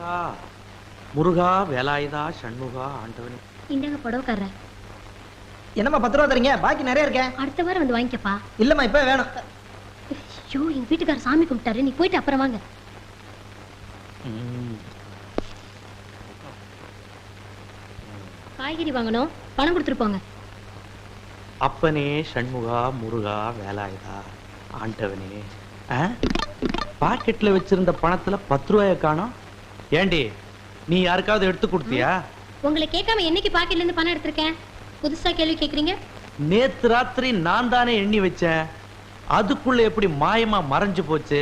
முருகா முருகா வேலாயுதா ஷண்முகா ஆண்டவனே. இந்தாங்க புடவைக்காரர. என்னம்மா 10 ரூபா தரீங்க? பாக்கி நிறைய இருக்கே. அடுத்த வாரம் வந்து வாங்கிக்கப்பா. இல்லம்மா இப்ப வேணும். ஐயோ எங்க வீட்டுக்காரர் சாமி கும்பிட்டாரு, நீ போயிட்டு அப்புறம் வாங்க. காய்கறி வாங்கணும், பணம் கொடுத்துட்டு போங்க. அப்பனே ஷண்முகா முருகா வேலாயுதா ஆண்டவனே. பாக்கெட்ல வச்சிருந்த பணத்துல 10 ரூபாய காணோம். ஏண்டி நீ யாருக்காவது எடுத்து கொடுத்தியா? உங்களை கேட்காம என்னைக்கு பாக்கெட்ல இருந்து பணம் எடுத்திருக்கேன்? புதுசா கேள்வி கேக்குறீங்க. நேத்து ராத்திரி நான் தானே எண்ணி வச்சேன், அதுக்குள்ள எப்படி மாயமா மறைஞ்சு போச்சு?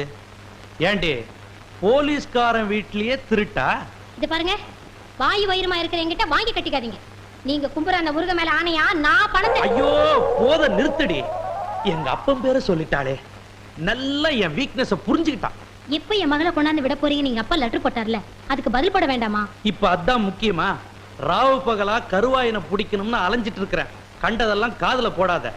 ஏண்டி போலீஸ்காரன் வீட்லயே திருட்டா? இது பாருங்க, வாயு வயிறுமா இருக்கிற என்கிட்ட வாங்கி கட்டிக்காதீங்க. நீங்க கும்புற அந்த முருக மேல ஆணையா நான் பணத்தை... ஐயோ போத நிறுத்தடி. எங்க அப்பன் பேரை சொல்லிட்டாளே, நல்லா என் வீக்னஸ புரிஞ்சுக்கிட்டான். எப்ப என் மகளை கொண்டாந்து விட போறீங்க? நீங்க அப்பா லெட்டர் போட்டார்ல, அதுக்கு பதில் போட வேண்டாமா? இப்ப அதான் முக்கியமா? ராவு பகலா கருவாயனை பிடிக்கணும்னு அலைஞ்சிட்டு இருக்கிறேன். கண்டதெல்லாம் காதுல போடாத.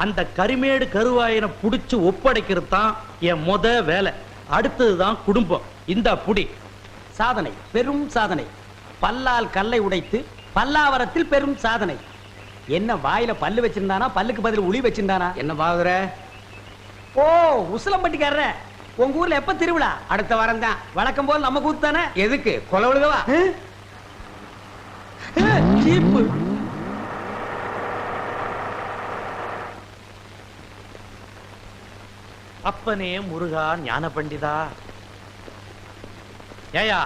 அந்த கரிமேடு கருவாயனை புடிச்சு ஒப்படைக்கிறது தான் என் வேலை. அடுத்ததுதான் குடும்பம். இந்த புடி. சாதனை, பெரும் சாதனை. பல்லால் கல்லை உடைத்து பல்லாவரத்தில் பெரும் சாதனை. என்ன வாயில பல்லு வச்சிருந்தானா, பல்லுக்கு பதில் உளி வச்சிருந்தானா? என்ன பாக்குற? ஓ உசிலம்பட்டிக்காரர, உங்க ஊர்ல எப்ப திருவிழா? அடுத்த வாரம் தான். வழக்கம் போல் நம்ம கூத்து தானே. எதுக்கு கொலை விழுகவா? ஜீப்பு. அப்பனே முருகா ஞான பண்டிதா. ஏயா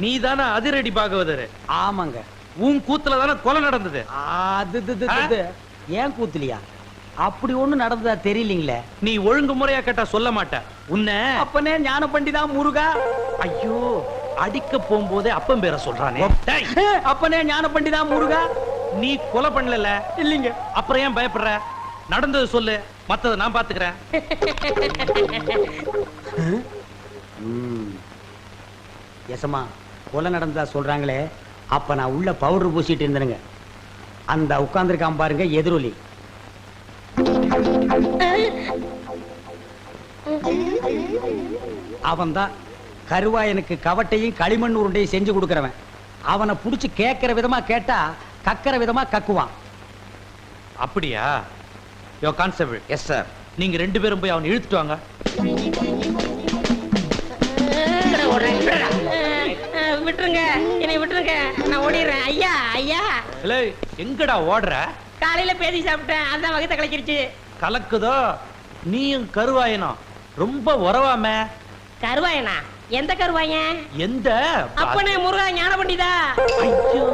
நீ தானே அதிரடி பாகவதர்? ஆமாங்க. உன் கூத்துல தானே கொலை நடந்தது. அது ஏன் கூத்துலியா? அப்படி ஒண்ணு நடந்ததா தெரியலீங்களே. நீ ஒழுங்கு முறையா கேட்டா சொல்ல மாட்ட. உன்னை அப்பனே ஞான பண்டிதா முருகா. ஐயோ அடிக்க போகும்போதே அப்பன் பேரை சொல்றானே. அப்பனே ஞான பண்டிதா முருகா. நீ கொலை பண்ணல இல்லீங்க, அப்புறம் ஏன் பயப்படுற? நடந்தது சொல்லு, மத்தத நான் பாத்துக்கிறேன். எசமா கொலை நடந்ததா சொல்றாங்களே, அப்ப நான் உள்ள பவுடர் பூசிட்டு இருந்தேனுங்க. அந்த உட்கார்ந்துருக்கான் பாருங்க எதிரொலி. அவன் தான் கருவாயனுக்கு கவட்டையும் களிமண் உருண்டையும் செஞ்சு கொடுக்கிறவன். அவனை புடிச்சு கேட்கிற விதமா கேட்டா கக்கிற விதமா கக்குவான். அப்படியா? யோ கான்ஸ்டபிள். Yes sir. நீங்க 2 பேரும் போய் அவனை இழுத்துட்டு வாங்க. விட்டுருங்க, என்னை விட்டுருங்க, நான் ஓடிடுறேன். ஐயா ஐயா. இல்ல எங்கடா ஓடுற? காலையில பேதி சாப்பிட்டேன், அதான் வகத்தை கலக்கிருச்சு. கலக்குதோ? நீயும் கருவாயனும் ரொம்ப உறவாம. கருவாயனா? எந்த கருவாயன்? எந்த அப்பனே முருகா ஞான பண்டிதா. ஐயோ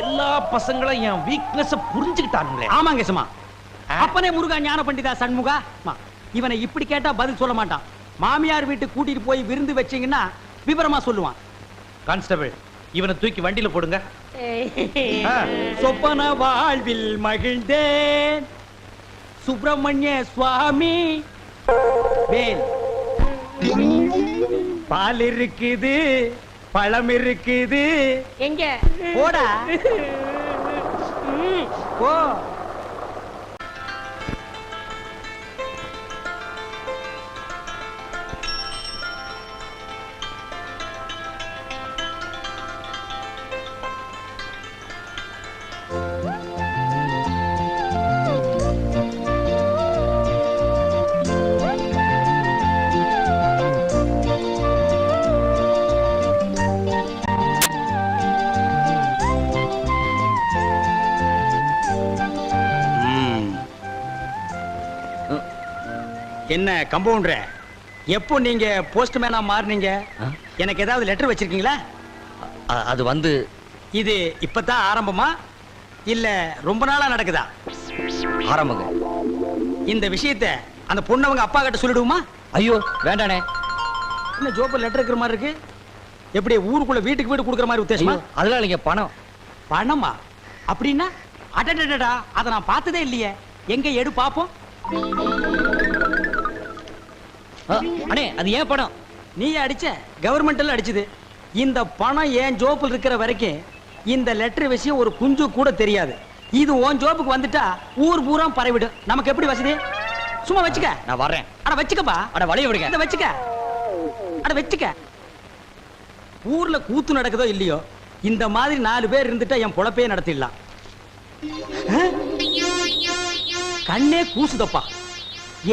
எல்லா பசங்களும் என் வீக்னஸ் புரிஞ்சுக்கிட்டானுங்களே. ஆமாங்க சும்மா. அப்பனே முருகா ஞான பண்டிதா சண்முகா. இவனை இப்படி கேட்டா பதில் சொல்ல மாட்டான். மாமியார் வீட்டுக்கு கூட்டிட்டு போய் விருந்து வச்சீங்கன்னா விவரமா சொல்லுவான். கான்ஸ்டபிள் இவனை தூக்கி வண்டியில போடுங்க. சொப்பன வாழ்வில் மகிழ்ந்தேன் சுப்பிரமணிய சுவாமி. வேல் பால் இருக்குது, பழம் இருக்குது. எங்க போடா போ. என்ன கம்பவுண்டர், எப்போ நீங்க போஸ்ட்மேனா மாறுனீங்க? எனக்கு ஏதாவது லெட்டர் வச்சிருக்கீங்களா? அது வந்து இது இப்பதான் ஆரம்பமா இல்ல ரொம்ப நாளா நடக்குதா? ஆரம்பங்க. இந்த விஷயத்தை அந்த பொண்ணவங்க அப்பா கிட்ட சொல்லிடுவோமா? ஐயோ வேண்டானே. என்ன ஜோப்பர் லெட்டர் இருக்கிற மாதிரி இருக்கு? எப்படி ஊருக்குள்ள வீட்டுக்கு வீடு கொடுக்குற மாதிரி உத்தேசமா? அதெல்லாம் இல்லைங்க, பணம். பணமா? அப்படின்னா அடடடடா, அதை நான் பார்த்ததே இல்லையே. எங்க எடு பாப்போம். அண்ணே அது ஏன் பணம்? நீ அடிச்ச? கவர்மெண்ட்ல அடிச்சது. இந்த பணம் ஏன் ஜோப்பில் இருக்கிற வரைக்கும் இந்த லெட்டர் விஷயம் ஒரு குஞ்சு கூட தெரியாது. இது உன் ஜோப்புக்கு வந்துட்டா ஊர் பூரா பரவிடும். நமக்கு எப்படி வசதி? சும்மா வச்சுக்க. நான் வர்றேன். அட வச்சுக்கப்பா. அட வழிய விடுங்க. இத வச்சுக்க. அட வச்சுக்க. ஊர்ல கூத்து நடக்குதோ இல்லையோ இந்த மாதிரி 4 பேர் இருந்துட்டா என் பொழப்பே நடத்திடலாம். கண்ணே கூசுதப்பா.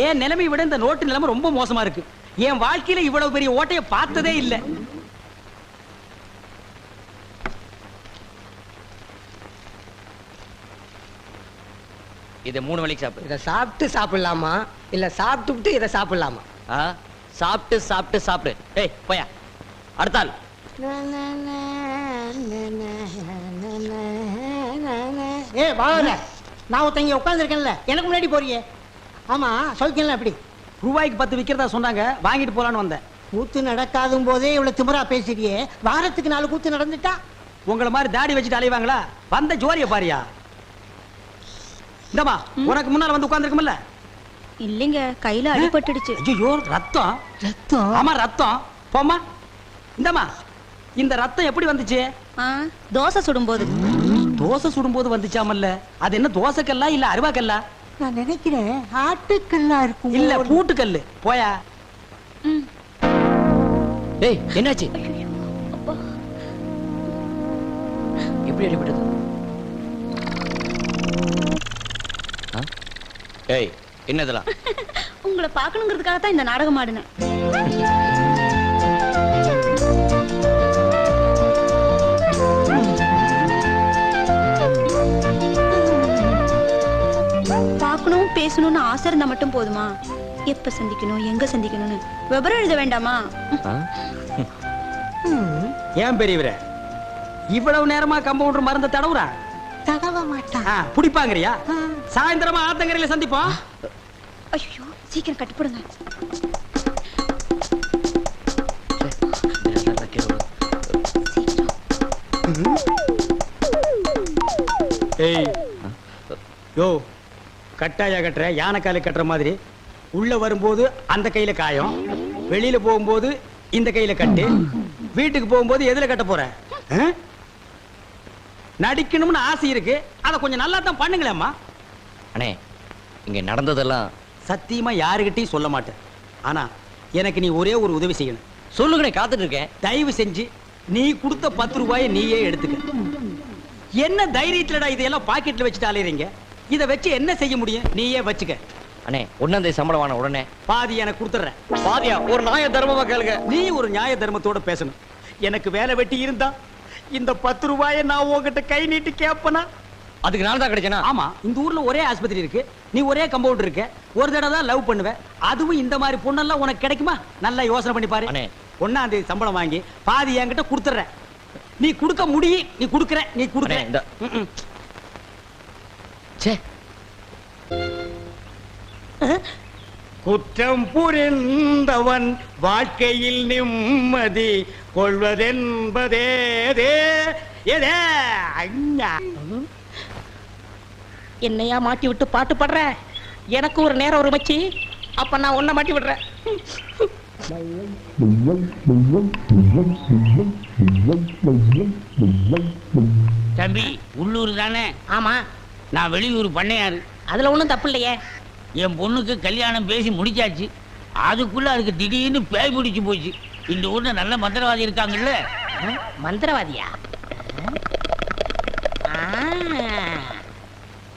என் நிலைமை விட இந்த நோட்டு நிலைமை ரொம்ப மோசமா இருக்கு. என் வாழ்க்கையில இவ்வளவு பெரிய ஓட்டைய பார்த்ததே இல்ல. இதை 3 வேளைக்கு சாப்பிடு. இதை சாப்பிட்டு சாப்பிடலாமா இல்ல சாப்பிட்டுட்டு இதை சாப்பிடலாமா? ஆ, சாப்பிட்டு சாப்பிட்டு சாப்பிடு. ஏய் போயா, அடுத்தாள். ஏ வாங்க, நான் ஒருத்தங்க உட்காந்துருக்கேன்ல, எனக்கு முன்னாடி போறியே. ஆமா சொல்லிக்கலாம். எப்படி ரூபாய்க்கு 10 விக்கிறதா சொன்னாங்க, வாங்கிட்டு போலான்னு வந்தேன். கூத்து நடக்காதும் போதே இவ்வளவு திமிரா பேசுறியே, வாரத்துக்கு 4 கூத்து நடந்துட்டா உங்களை மாதிரி தாடி வச்சுட்டு அலைவாங்களா? வந்த ஜோரிய பாரியா. இந்தமா உனக்கு முன்னால வந்து உட்கார்ந்திருக்கும்ல. இல்லைங்க, கையில அடிபட்டுடுச்சு. ஐயோ ரத்தம். ரத்தம்? ஆமா ரத்தம். போம்மா. இந்தமா இந்த ரத்தம் எப்படி வந்துச்சு? தோசை சுடும்போது. தோசை சுடும்போது வந்துச்சாமல்ல. அது என்ன தோசைக்கல்லா இல்ல அருவாக்கல்லா? நான் நினைக்கிறேன் ஆட்டுக்கல்லா இருக்கும். இல்ல பூட்டுக்கல்லு. போயா. டேய் என்னாச்சு? எப்படி அடிபட்டது? ஆ? ஏய் என்னதெல்லாம்? உங்களை பார்க்கணுங்கிறதுக்காக தான் இந்த நாடகம் ஆடினேன். பார்க்கணும் பேசணும்னு ஆசை இருந்தா மட்டும் போதுமா? எப்ப சந்திக்கணும், எங்க சந்திக்கணும்னு விவரம் எழுத வேண்டாமா? ஆ? ஏன் பெரியவரே இவ்வளவு நேரமா கம்பவுண்டர் மருந்த தடவுறா? தடவ மாட்டான். புடிப்பாங்கறியா? சாயந்தரமா ஆத்தங்கரையில சந்திப்போம். ஐயோ சீக்கிரம் கட்டுப்படுங்க. ஏய் யோ, கட்டாயா கட்டுற யானைக்கால கட்டுற மாதிரி. உள்ள வரும்போது அந்த கையில காயம், வெளியில போகும்போது இந்த கையில கட்டு, வீட்டுக்கு போகும்போது எதுல கட்ட போற? நடிக்கணும்னு ஆசை இருக்கு, அத கொஞ்சம் நல்லா தான் பண்ணுங்களேம்மா. அண்ணே இங்க நடந்ததெல்லாம் சத்தியமா யாருகிட்டையும் சொல்ல மாட்டேன். ஆனா எனக்கு நீ ஒரே ஒரு உதவி செய்யணும். சொல்லுங்கண்ணே, காத்துட்டு இருக்கேன். தயவு செஞ்சு நீ கொடுத்த 10 ரூபாயை நீயே எடுத்துக்க. என்ன தைரியத்துலடா இதையெல்லாம் பாக்கெட்ல வச்சுட்டு அலையறீங்க? இதை வச்சு என்ன செய்ய முடியும்? நீயே வச்சுக்க. அண்ணே 1ஆம் தேதி சம்பளம் வாங்கின உடனே பாதி எனக்கு கொடுத்துறேன். பாதியா? ஒரு நியாய தர்மமா கேளுங்க. நீ ஒரு நியாய தர்மத்தோட பேசணும். எனக்கு வேலை வெட்டி இருந்தா இந்த 10 ரூபாயை நான் உன்கிட்ட கை நீட்டி கேப்பனா? அதுக்கு நாள் தான் கிடைச்சனா? ஆமா, இந்த ஊர்ல ஒரே ஆஸ்பத்திரி இருக்கு, நீ ஒரே கம்பவுண்டர் இருக்க, ஒரு தடவை தான் லவ் பண்ணுவ. அதுவும் இந்த மாதிரி பொண்ணெல்லாம் உனக்கு கிடைக்குமா? நல்லா யோசனை பண்ணி பாரு. அண்ணே 1ஆம் தேதி சம்பளம் வாங்கி பாதி என்கிட்ட கொடுத்துறேன். நீ கொடுக்க முடியும், நீ கொடுக்கற, நீ கொடுக்கற. அண்ணே, இந்த ச்சே, குற்றம் புரிந்தவன் வாழ்க்கையில் நிம்மதி கொள்வதென்பதே என்னையா மாட்டி விட்டு பாட்டு பாடுற? எனக்கு ஒரு நேரம் ஒரு மச்சி, அப்ப நான் உன்னை மாட்டி விடுறேன். தம்பி உள்ளூர் தானே? ஆமா, நான் வெளியூர் பண்ணையாரு. அதுல ஒண்ணும் தப்பு இல்லையே. என் பொண்ணுக்கு கல்யாணம் பேசி முடிச்சாச்சு. அதுக்குள்ள அதுக்கு திடீர்னு பேய் பிடிச்சு போச்சு. இந்த ஊர்ல நல்ல மந்திரவாதி இருக்காங்கல்ல. மந்திரவாதியா?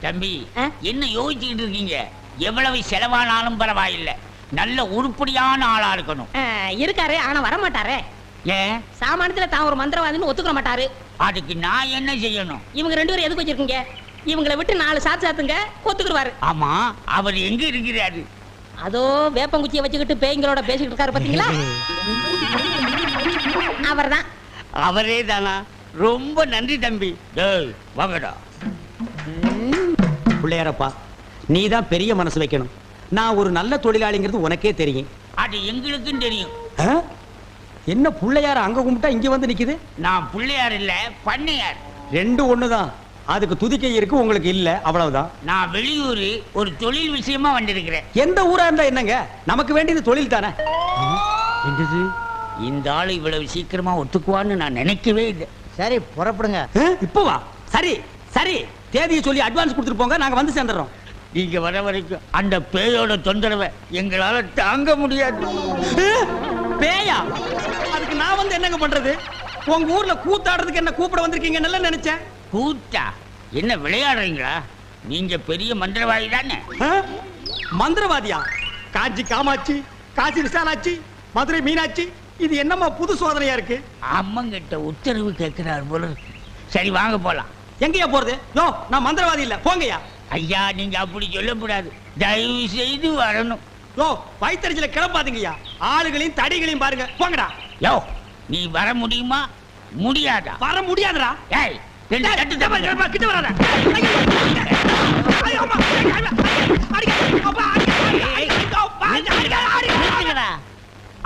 தம்பி என்ன யோசிச்சுக்கிட்டு இருக்கீங்க? எவ்வளவு செலவானாலும் பரவாயில்லை, நல்ல உருப்படியான ஆளா இருக்கணும். இருக்காரு, ஆனா வர மாட்டாரே. ஏன்? சாமானியத்துல தான் ஒரு மந்திரவாதின்னு ஒத்துக்க மாட்டாரு. அதுக்கு நான் என்ன செய்யணும்? இவங்க 2 பேரும் எதுக்கு வச்சிருக்கீங்க? இவங்களை விட்டு 4 சாத்து சாத்துங்க, ஒத்துக்குருவாரு. ஆமா, அவர் எங்க இருக்கிறாரு? அதோ வேப்பங்குச்சியை வச்சுக்கிட்டு பேய்களோட பேசிக்கிட்டு இருக்காரு, பாத்தீங்களா? அவர்தான். அவரே தானா? ரொம்ப நன்றி தம்பி. டேய் வாங்கடா. பிள்ளையாரப்பா, நீ தான் பெரிய மனசு வைக்கணும். நான் ஒரு நல்ல தொழிலாளிங்கிறது உனக்கே தெரியும். அது எங்களுக்கும் தெரியும். என்ன பிள்ளையார அங்க கும்பிட்டா இங்க வந்து நிக்குது? நான் பிள்ளையார் இல்ல, பண்ணையார். 2 ஒண்ணுதான். அதுக்கு துதிக்கை இருக்கு, உங்களுக்கு இல்ல, அவ்வளவுதான். நான் வெளியூர் ஒரு தொழில் விஷயமா வந்திருக்கிறேன். எந்த ஊரா இருந்தா என்னங்க, நமக்கு வேண்டியது தொழில் தானே. என்னது, இந்த ஆளு இவ்வளவு சீக்கிரமா ஒத்துக்குவான்னு நான் நினைக்கவே இல்லை. சரி புறப்படுங்க. இப்போ வா. சரி சரி, தேதியை சொல்லி அட்வான்ஸ் கொடுத்துட்டு போங்க, நாங்க வந்து சேர்ந்துறோம். நீங்க வர வரைக்கும் அந்த பேயோட தொந்தரவை எங்களால தாங்க முடியாது. பேயா? அதுக்கு நான் வந்து என்னங்க பண்றது? உங்க ஊர்ல கூத்தாடுறதுக்கு என்ன கூப்பிட வந்திருக்கீங்க நல்லா நினைச்சேன். கூத்தா என்ன விளையாடுறீங்களா? நீங்க பெரிய மந்திரவாதி தானே? ஆ? மந்திரவாதியா? காஞ்சி காமாட்சி, காசி விசாலாட்சி, மதுரை மீனாட்சி, இது என்னம்மா புது சோதனையா இருக்கு? அம்மங்கிட்ட உத்தரவு கேட்கிறார் போல இருக்கு. சரி வாங்க போலாம். எங்கயா போறது? யோ நான் மந்திரவாதி இல்ல, போங்கய்யா. ஐயா நீங்க அப்படி சொல்லக்கூடாது, தயவு செய்து வரணும். யோ வயித்தறிச்சல கிளப்பாதீங்கய்யா, ஆளுகளையும் தடிகளையும் பாருங்க, போங்கடா. யோ நீ வர முடியுமா முடியாதா? வர முடியாதுடா. ஏய் ரெண்டு தட்டு தப்பு. கிட்ட வராத. நிறுத்துங்கடா.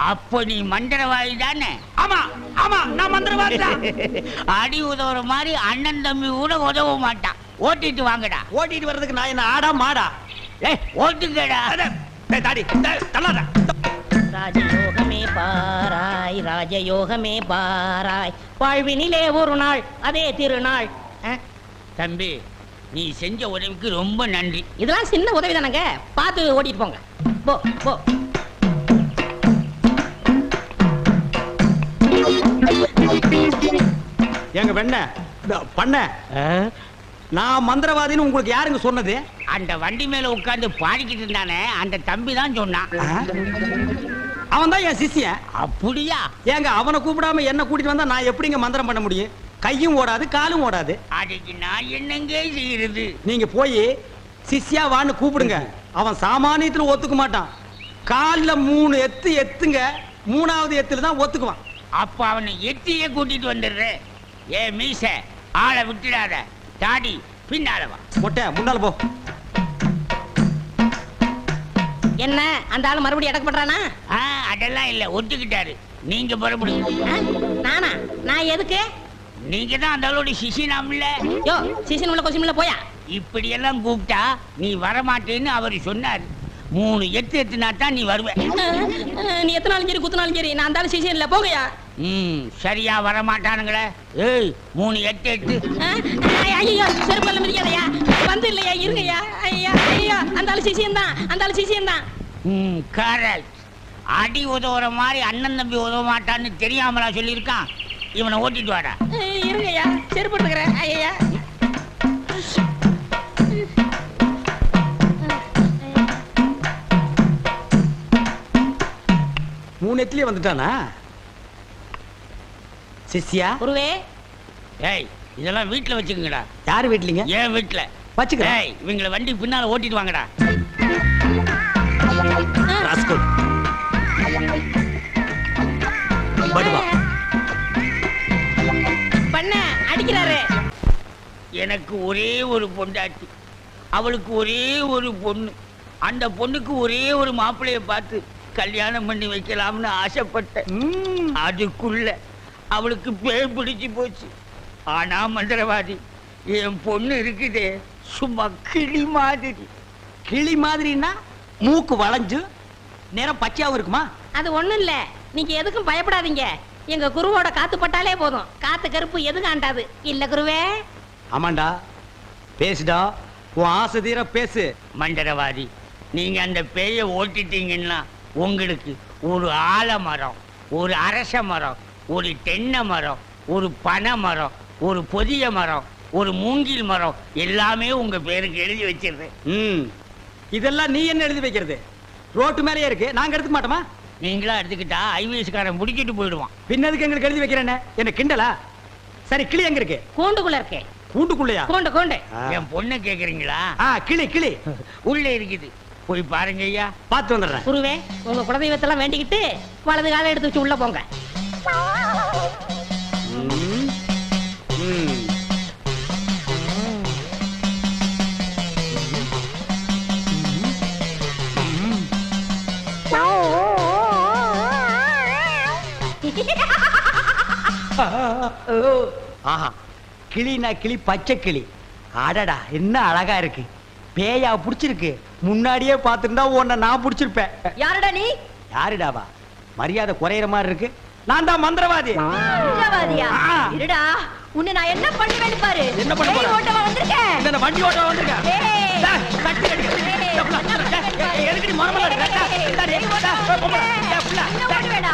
அப்போ நீ மந்திரவாதி தானே? ஆமா ஆமா நான் மந்திரவாதி தான். அடி உதவுற மாதிரி அண்ணன் தம்பி கூட உதவ மாட்டான். ஓட்டிட்டு வாங்கடா. ஓட்டிட்டு வர்றதுக்கு நான் என்ன ஆடா மாடா? ஏய் ஓட்டுங்கடா. டேய் தாடி தள்ளாத. ராஜயோகமே பாராய், ராஜயோகமே பாராய், வாழ்வினிலே ஒரு நாள் அதே திருநாள். தம்பி நீ செஞ்ச உதவிக்கு ரொம்ப நன்றி. இதெல்லாம் சின்ன உதவி தானங்க, பார்த்து ஓட்டிட்டு போங்க. போ போ. எங்க வெண்ண பண்ண நான் மந்திரவாதின்னு உங்களுக்கு யாருங்க சொன்னது? அந்த வண்டி மேல உட்கார்ந்து பாடிக்கிட்டு இருந்தானே அந்த தம்பி தான் சொன்னான். அவன் தான் என் சிஷ்யன். அப்படியா? ஏங்க அவனை கூப்பிடாம என்ன கூட்டிட்டு வந்தா நான் எப்படிங்க மந்திரம் பண்ண முடியும்? கையும் ஓடாது காலும் ஓடாது. அதுக்கு நான் என்னங்க செய்யறது? நீங்க போய் சிஷ்யா வான்னு கூப்பிடுங்க. அவன் சாமானியத்துல ஒத்துக்க மாட்டான். கால்ல 3 எத்து எத்துங்க, 3வது எத்துல தான் ஒத்துக்குவான். அப்ப அவனை எட்டியே கூட்டிட்டு வந்துடுறேன். ஏ மீச ஆளை விட்டுடாத, தாடி பின்னால வா. மொட்டை முன்னால போ. என்ன அந்த ஆளு மறுபடியும் அடக்க பண்றானா? அதெல்லாம் இல்ல, ஒத்துக்கிட்டாரு. நீங்க புறப்படுங்க. நானா? நான் எதுக்கு? நீங்க தான் அந்த ஆளோட சிசினாம்ல. யோ சீசன் உள்ள கொஸ்டின் உள்ள போயா. இப்படி எல்லாம் கூப்பிட்டா நீ வரமாட்டேன்னு அவர் சொன்னாரு. 3 எத்து எத்துனா தான் நீ வருவ. நீ எத்தனாலும் சரி குத்தினாலும் சரி நான் அந்த ஆளு சீசன் இல்ல, போகையா. சரியா வரமாட்டானுங்களே. ஏய் 3 எட்டு எட்டு. ஐயோ செருப்பல்ல மிதிக்காதயா, வந்து இல்லையா, இருங்கய்யா. ஐயா ஐயா அந்த ஆளு சீசன் தான், அந்த ஆளு சீசன் தான். கரெக்ட். அடி உதவுற மாதிரி அண்ணன் தம்பி உதவ மாட்டான்னு தெரியாமலா சொல்லியிருக்கான். இவனை ஓட்டிட்டு வாடா. இருங்கய்யா, செருப்பு எடுக்கிறேன். ஐயா 3 எத்துலயே வந்துட்டானா சிஷ்யா? குருவே. ஏய் இதெல்லாம் வீட்டுல வச்சுக்கங்கடா. யாரு வீட்லீங்க? ஏன் வீட்டுல வச்சுக்கிறேன். ஏய் இவங்களை வண்டி பின்னால ஓட்டிட்டு வாங்கடா. ராஸ்கல். படுவா. பண்ண அடிக்கிறாரு. எனக்கு ஒரே ஒரு பொண்டாட்டி, அவளுக்கு ஒரே ஒரு பொண்ணு. அந்த பொண்ணுக்கு ஒரே ஒரு மாப்பிள்ளைய பார்த்து கல்யாணம் பண்ணி வைக்கலாம்னு ஆசைப்பட்டேன். அதுக்குள்ள அவளுக்கு பேய் பிடிச்சு போச்சு. ஆனா மந்திரவாதி, என் பொண்ணு இருக்குதே சும்மா கிளி மாதிரி. கிளி மாதிரின்னா மூக்கு வளைஞ்சு நேரம் பச்சையாவும் இருக்குமா? அது ஒண்ணும் இல்ல, நீங்க எதுக்கும் பயப்படாதீங்க. எங்க குருவோட காத்து பட்டாலே போதும், காத்து கருப்பு எதுவும் ஆண்டாது. இல்ல குருவே? ஆமாண்டா, பேசுடா, உன் ஆசை தீர பேசு. மந்திரவாதி, நீங்க அந்த பேயை ஓட்டிட்டீங்கன்னா உங்களுக்கு ஒரு ஆலமரம், ஒரு அரச மரம், ஒரு தென்னை மரம், ஒரு பனை மரம், ஒரு பொதிய மரம், ஒரு மூங்கில் மரம் எல்லாமே உங்க பேருக்கு எழுதி வச்சிருந்தேன். இதெல்லாம் நீ என்ன எழுதி வைக்கிறது? ரோட்டு மேலேயே இருக்கு, நாங்க எடுத்துக்க மாட்டோமா? நீங்களா எடுத்துக்கிட்டா ஐவிஎஸ்காரன் முடிக்கிட்டு போயிடுவான். பின்னதுக்கு எங்களுக்கு எழுதி வைக்கிறேன்னு என்ன கிண்டலா? சரி கிளி எங்க இருக்கு? கூண்டுக்குள்ள இருக்கே. கூண்டுக்குள்ளையா? கூண்டு கூண்டு. என் பொண்ணை கேக்குறீங்களா? கிளி கிளி உள்ள இருக்குது, போய் பாருங்க ஐயா. பார்த்து வந்துடுறேன். குருவே, உங்க குலதெய்வத்தெல்லாம் வேண்டிக்கிட்டு வலது காலை எடுத்து வச்சு உள்ள போங்க. ஆஹா, கிளினா கிளி, பச்சை கிளி. அடடா என்ன அழகா இருக்கு. பேயா புடிச்சிருக்கு. முன்னாடியே பார்த்திருந்தா உன்னை நான் புடிச்சிருப்பேன். யாருடா நீ? யாருடாவா? மரியாதை குறையிற மாதிரி இருக்கு. நான் தான் மந்திரவாதி. மந்திரவாதியா? இருடா, உன்னை நான் என்ன பண்ணுவேன்னு பாரு. என்ன பண்ண போற? ஓட்டவா வந்திருக்கேன். இந்த வண்டி ஓட்ட வந்திருக்கேன். ஏய். டேய், கட்டி அடி. எதுக்கு நீ மரமல இருக்க? டேய், டேய், போடா. டேய், புள்ள. என்ன பண்ணுவேடா?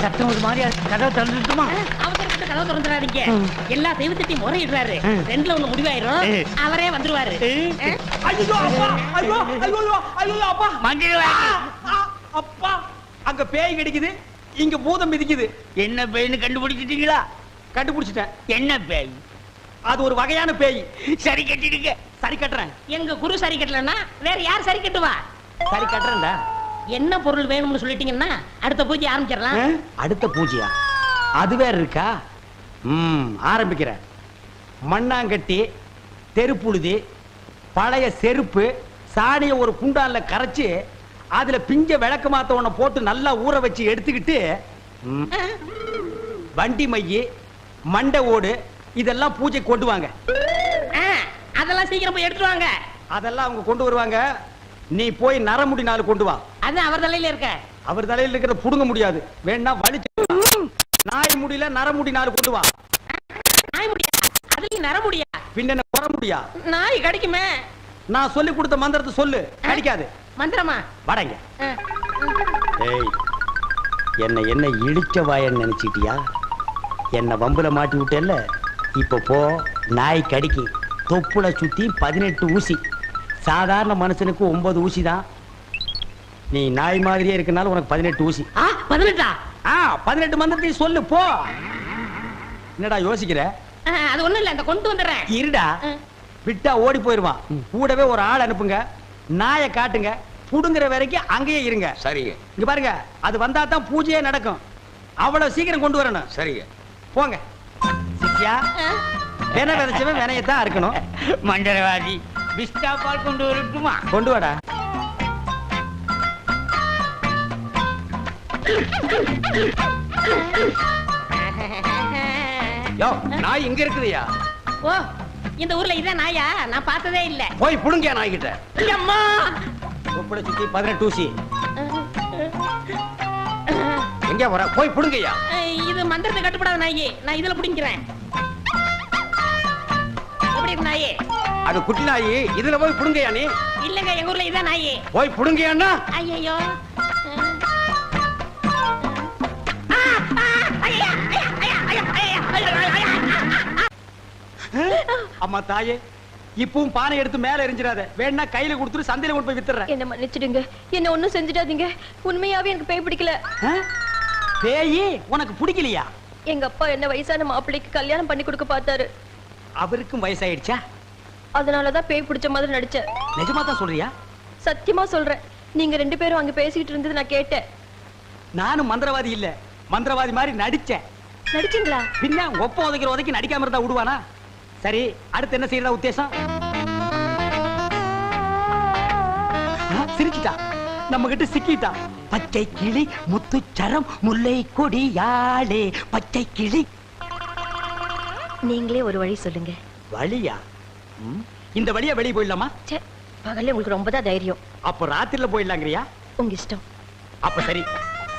சத்தம் ஒரு மாதிரியா கதவை திறந்துட்டுமா? அவசரப்பட்டு கதவை திறந்துடாதீங்க. எல்லா தெய்வத்திட்டையும் முறையிடுறாரு. ரெண்டுல ஒண்ணு முடிவாயிரும். அவரே வந்துருவாரு. ஐயோ அப்பா, ஐயோ ஐயோ ஐயோ அப்பா, மஞ்சள் அப்பா, அங்க பேய் கிடைக்குது, இங்க பூதம் மிதிக்குது. என்ன பேய்னு கண்டுபிடிச்சிட்டீங்களா? கண்டுபிடிச்சிட்டேன். என்ன பேய்? அது ஒரு வகையான பேய். சரி கட்டிடுங்க. சரி கட்டுறேன். எங்க குரு சரி கட்டலன்னா வேற யார் சரி கட்டுவா? சரி கட்டுறேன்டா. என்ன பொருள் வேணும்னு சொல்லிட்டீங்கன்னா அடுத்த பூஜை ஆரம்பிச்சிடலாம். அடுத்த பூஜையா? அது வேற இருக்கா? ஆரம்பிக்கிறேன். மண்ணாங்கட்டி, தெருப்புழுதி, பழைய செருப்பு, சாணிய ஒரு குண்டான்ல கரைச்சு அதுல பிஞ்ச விளக்கு மாத்த ஒண்ண போட்டு நல்லா ஊற வச்சு எடுத்துக்கிட்டு வண்டி மைய, மண்டை ஓடு இதெல்லாம் பூஜை கொண்டு வாங்க. அதெல்லாம் சீக்கிரம் போய் எடுத்துட்டு வாங்க. அதெல்லாம் அவங்க கொண்டு வருவாங்க. நீ போய் நரமுடி 4 கொண்டு வா. அது அவர் தலையில இருக்க. அவர் தலையில இருக்கிறத புடுங்க முடியாது. வேணா வலிச்சு நாய் முடியல நரமுடி 4 கொண்டு வா. நாய் முடியா? அதுலயும் நர முடியா? பின்ன குற முடியா? நாய் கடிக்குமே. நான் சொல்லி கொடுத்த மந்திரத்தை சொல்லு. கடிக்காது. மந்திரமா? வாடங்க. ஏய், என்ன இழிச்ச வாயன்னு நினைச்சிட்டியா? என்ன வம்புல மாட்டி விட்டேல்ல, இப்ப போ. நாய் கடிக்கு தொப்புல சுத்தி 18 ஊசி. சாதாரண மனுஷனுக்கு 9 ஊசி தான். நீ நாய் மாதிரியே இருக்கனால உனக்கு 18 ஊசி. 18? 18 மந்திரத்தையும் சொல்லு போ. என்னடா யோசிக்கிற? அது ஒண்ணும் இல்ல, அந்த கொண்டு வந்துடுறேன். இருடா, விட்டா ஓடி போயிருவான். கூடவே ஒரு ஆள் அனுப்புங்க. நாயை காட்டுங்க. புடுங்குற வரைக்கும் அங்கேயே இருங்க. சரிங்க. இங்க பாருங்க, அது வந்தா தான் பூஜையே நடக்கும். அவ்வளவு சீக்கிரம் கொண்டு வரணும். சரிங்க. போங்க. சித்தியா, வென விதைச்சவன் வினையத்தான் இருக்கணும். மந்திரவாதி பிஸ்டா பால் கொண்டு வரட்டுமா? கொண்டு வாடா. யோ, நாய் இங்க இருக்குதுயா. ஓ, இந்த ஊர்ல இதான் நாயா? நான் பார்த்ததே இல்ல. போய் புடுங்க நாய் கிட்ட. அம்மா, தொப்புளை சுத்தி 18 ஊசி. எங்க வர? போய் புடுங்கய்யா. இது மந்திரத்தை கட்டுப்படாத நாயி. நான் இதுல புடிங்கிறேன். எப்படி இருக்கு நாயி? அது குட்டி நாய். இதுல போய் புடுங்கய்யா நீ. இல்லங்க, எங்க ஊர்ல இதான் நாயி. போய் புடுங்கய்யான்னா. ஐயோ, அம்மா தாயே, இப்பவும் பானை எடுத்து மேல எரிஞ்சிடாத. வேணா கையில கொடுத்துட்டு சந்தையில கொண்டு போய் வித்துறேன். என்ன மன்னிச்சிடுங்க. என்ன ஒண்ணும் செஞ்சிடாதீங்க. உண்மையாவே எனக்கு பேய் பிடிக்கல. பேயி உனக்கு பிடிக்கலையா? எங்க அப்பா என்ன வயசான மாப்பிள்ளைக்கு கல்யாணம் பண்ணி கொடுக்க பார்த்தாரு. அவருக்கும் வயசாயிடுச்சா? அதனாலதான் பேய் பிடிச்ச மாதிரி நடிச்சேன். நிஜமா தான் சொல்றியா? சத்தியமா சொல்றேன். நீங்க 2 பேரும் அங்க பேசிட்டு இருந்தது நான் கேட்டேன். நானும் மந்திரவாதி இல்ல, மந்திரவாதி மாதிரி நடிச்சேன். நடிச்சீங்களா? பின்ன ஒப்ப உதைக்கிற உதைக்கு நடிக்காம இருந்தா விடுவானா? சரி, அடுத்து என்ன செய்யறதா உத்தேசம்? சிரிச்சிட்டா, நம்ம கிட்ட சிக்கிட்டா. பச்சை கிளி முத்துச்சரம் முல்லை கொடியாளே பச்சை கிளி. நீங்களே ஒரு வழி சொல்லுங்க. வழியா? இந்த வழியா வெளியே போயிடலாமா? ச்சே, பகல்ல உங்களுக்கு ரொம்ப தான் தைரியம். அப்ப ராத்திரில போயிடலாங்கறியா? உங்க இஷ்டம். அப்ப சரி,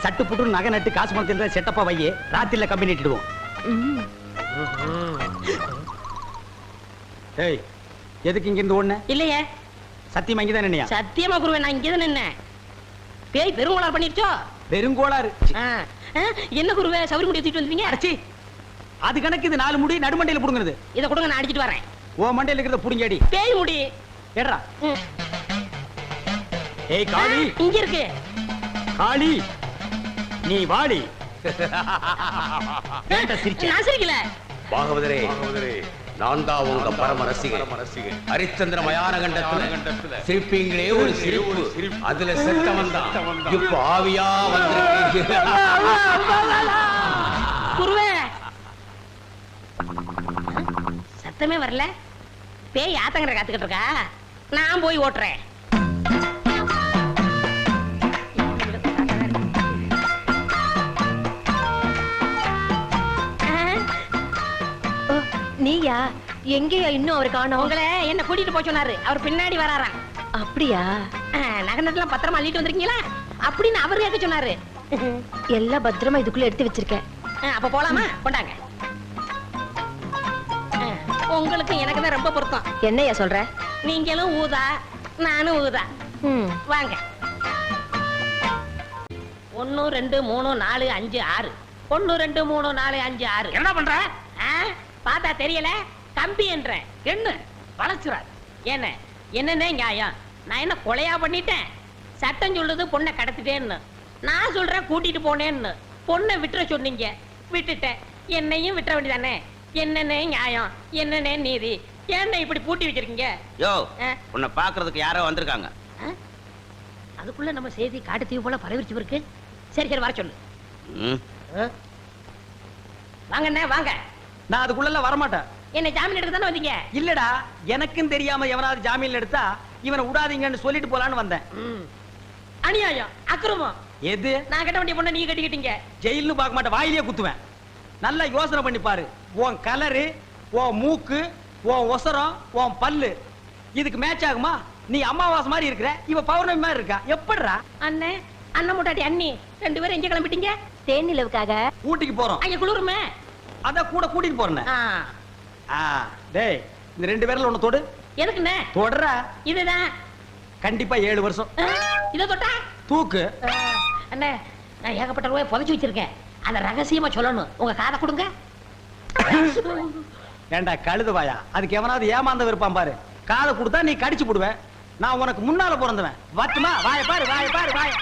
சட்டு புட்டு நகை நட்டு காசு பணத்தில் செட்டப்பா வையே. ராத்திரில கம்பெனி இட்டுடுவோம். ஏய், எதுக்கு இங்க இருந்து ஓடுன? இல்லையே. சத்தியமா இங்கதான் நின்னையா? சத்தியமா குருவே, நான் இங்கதான் நின்னேன். பேய் பெருங்கோளார் பண்ணிருச்சோ? பெருங்கோளாறு. என்ன குருவே, சவுரி முடி தூக்கிட்டு வந்துட்டீங்க? அடச்சி, அது கணக்கு. இது 4 முடி நடுமண்டையில புடுங்குறது. இத கொடுங்க, நான் அடிச்சிட்டு வரேன். ஓ மண்டையில இருக்கிறத புடுங்கடி. பேய் முடி ஏடா. ஏய் காளி, இங்க இருக்கு. காளி நீ வாடி. ஏன்டா சிரிச்ச? நான் சிரிக்கல. பாகவதரே, நான் தான் உங்க பரம ரசிகன். ஹரிச்சந்திர மயான கண்டத்துல சிரிப்பீங்களே ஒரு சிரிப்பு, அதுல செத்தவன் தான் இப்ப ஆவியா வந்திருக்கீங்க. குருவே, சத்தமே வரல. பேய் ஆத்தங்கரை காத்துக்கிட்டு இருக்கா. நான் போய் ஓட்டுறேன். நீயா? எங்கேயா இன்னும் அவரை காணோம்? உங்களை என்ன கூட்டிட்டு போய் சொன்னாரு. அவர் பின்னாடி வராராம். அப்படியா? நகை நட்டுலாம் பத்திரமா அள்ளிட்டு வந்திருக்கீங்களா அப்படின்னு அவர் கேட்க சொன்னாரு. எல்லாம் பத்திரமா இதுக்குள்ள எடுத்து வச்சிருக்கேன். அப்ப போலாமா? கொண்டாங்க. உங்களுக்கு எனக்கு தான் ரொம்ப பொருத்தம். என்னையா சொல்ற? நீங்களும் ஊதா, நானும் ஊதா. வாங்க. 1 2 3 4 5 6 1 2 3 4 5 6 என்ன பண்ற? பார்த்தா தெரியல கம்பி என்றேன் என்ன வளர்ச்சிறாரு? என்னன்னே நியாயம்? நான் என்ன கொலையா பண்ணிட்டேன்? சட்டம் சொல்லுது பொண்ணை கடத்திட்டேன்னு, நான் சொல்றேன் கூட்டிட்டு போனேன்னு. பொண்ணை விட்டுற சொன்னீங்க, விட்டுட்டேன். என்னையும் விட்டுற வேண்டியதானே? என்னன்னே நியாயம்? என்னன்னே நீதி? ஏன்ன இப்படி பூட்டி வச்சிருக்கீங்க? யோ ஆ? உன்னை பாக்குறதுக்கு யாரோ வந்திருக்காங்க. ஆ? அதுக்குள்ள நம்ம செய்தி காட்டுத்தீவு போல பரவிச்சு இருக்கு. சரி சரி வர சொல்லு. ம். வாங்கண்ணே வாங்க. நான் அதுக்குள்ள வரமாட்டேன். என்ன ஜாமீன் எடுக்க தானே வந்தீங்க? இல்லடா, எனக்கும் தெரியாம எவனாவது ஜாமீன்ல எடுத்தா இவனை விடாதீங்கன்னு சொல்லிட்டு போலான்னு வந்தேன். ம். அநியாயம், அக்கிரமம். எது? நான் கட்ட வேண்டிய பொண்ணை நீங்க கட்டிக்கிட்டீங்க. ஜெயில்னு பார்க்க மாட்டேன், வாயிலே குத்துவேன். நல்லா யோசனை பண்ணி பாரு. உன் கலரு, உன் மூக்கு, உன் ஒசரம், உன் பல்லு இதுக்கு மேட்ச் ஆகுமா? நீ அமாவாசை மாதிரி இருக்கிற, இவ பௌர்ணமி மாதிரி இருக்கா. எப்படிடா? அண்ணே, அண்ணன் முட்டாட்டி அண்ணி 2 பேரும் எங்க கிளம்பிட்டீங்க? தேன் நிலவுக்காக. ஊட்டிக்கு போறோம். அங்க குளிருமே. அதான் கூட கூட்டிட்டு போறேன். ஆ. டேய், இந்த 2 பேர்ல ஒண்ணு தொடு. எதுக்குண்ணே? தொடரா. இதுதான். கண்டிப்பா 7 வருஷம். இத தொட்டா? தூக்கு. அண்ணே, நான் ஏகப்பட்ட ரூபாய் புதைச்சு வச்சிருக்கேன். அத ரகசியமா சொல்லணும். உங்க காதை கொடுங்க. ஏண்டா கழுதுவாயா, அதுக்கு எவனாவது ஏமாந்த இருப்பான் பாரு. காதை கொடுத்தா நீ கடிச்சு போடுவேன். நான் உனக்கு முன்னால பிறந்தவன். வட்டுமா? வாய பாரு, வாய பாரு, வாய.